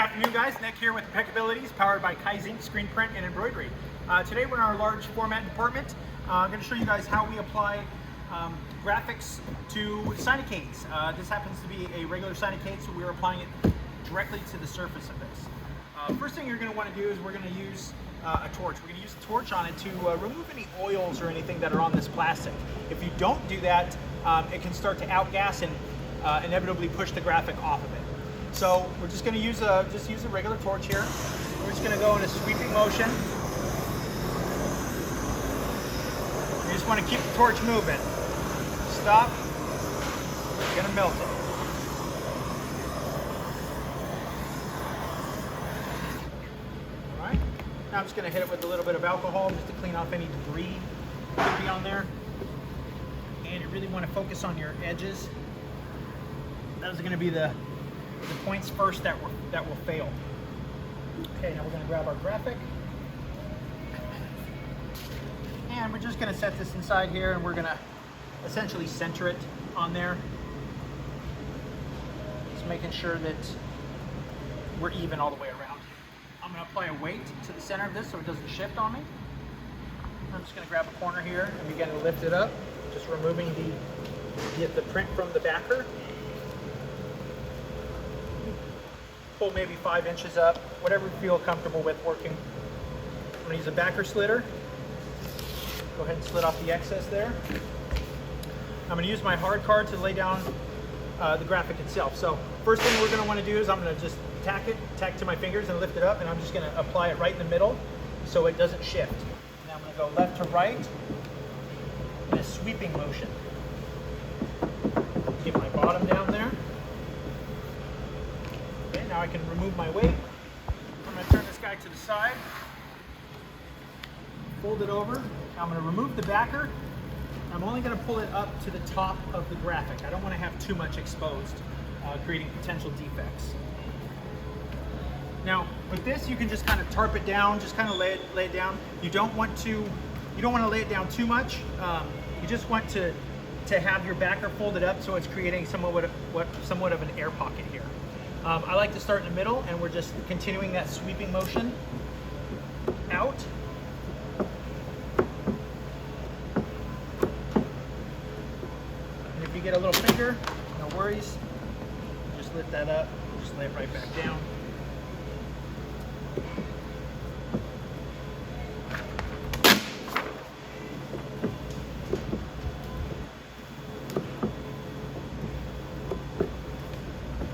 afternoon, guys. Nick here with Impeccabilities, powered by Kaizink Screen Print and Embroidery. Today we're in our large format department. I'm going to show you guys how we apply graphics to Signicades. This happens to be a regular Signicade, so we're applying it directly to the surface of this. First thing you're going to want to do is we're going to use a torch. We're going to use a torch on it to remove any oils or anything that are on this plastic. If you don't do that, it can start to outgas and inevitably push the graphic off of it. So we're just going to use a regular torch here. We're just going to go in a sweeping motion. You just want to keep the torch moving. Stop. You're going to melt it. All right. Now I'm just going to hit it with a little bit of alcohol just to clean off any debris that could be on there. And you really want to focus on your edges. Those are going to be the points first that will fail. Okay, now we're going to grab our graphic. And we're just going to set this inside here, and we're going to essentially center it on there. Just making sure that we're even all the way around. I'm going to apply a weight to the center of this so it doesn't shift on me. I'm just going to grab a corner here and begin to lift it up, just removing the print from the backer. Pull maybe 5 inches up, whatever you feel comfortable with working. I'm going to use a backer slitter. Go ahead and slit off the excess there. I'm going to use my hard card to lay down the graphic itself. So first thing we're going to want to do is I'm going to just tack to my fingers and lift it up, and I'm just going to apply it right in the middle so it doesn't shift. Now I'm going to go left to right in a sweeping motion. Get my bottom down there. Now I can remove my weight. I'm going to turn this guy to the side, fold it over. Now I'm going to remove the backer. I'm only going to pull it up to the top of the graphic. I don't want to have too much exposed, creating potential defects. Now with this, you can just kind of tarp it down, just kind of lay it down. You don't want to lay it down too much. You just want to have your backer folded up so it's creating somewhat of an air pocket here. I like to start in the middle, and we're just continuing that sweeping motion out. And if you get a little finger, no worries. Just lift that up, just lay it right back down.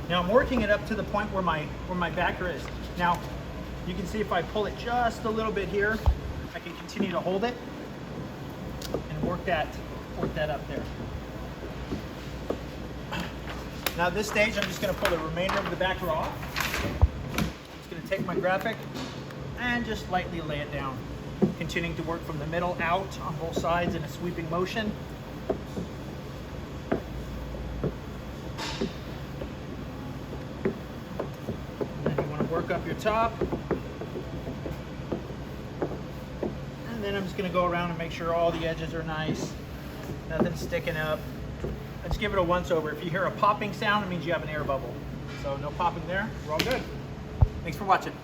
Now I'm working it up to the point where my backer is. Now you can see if I pull it just a little bit here, I can continue to hold it and work that up there. Now at this stage, I'm just going to pull the remainder of the backer off. I'm just going to take my graphic and just lightly lay it down, continuing to work from the middle out on both sides in a sweeping motion. Work up your top, and then I'm just going to go around and make sure all the edges are nice, nothing's sticking up. Let's give it a once over. If you hear a popping sound, it means you have an air bubble. So no popping there. We're all good. Thanks for watching.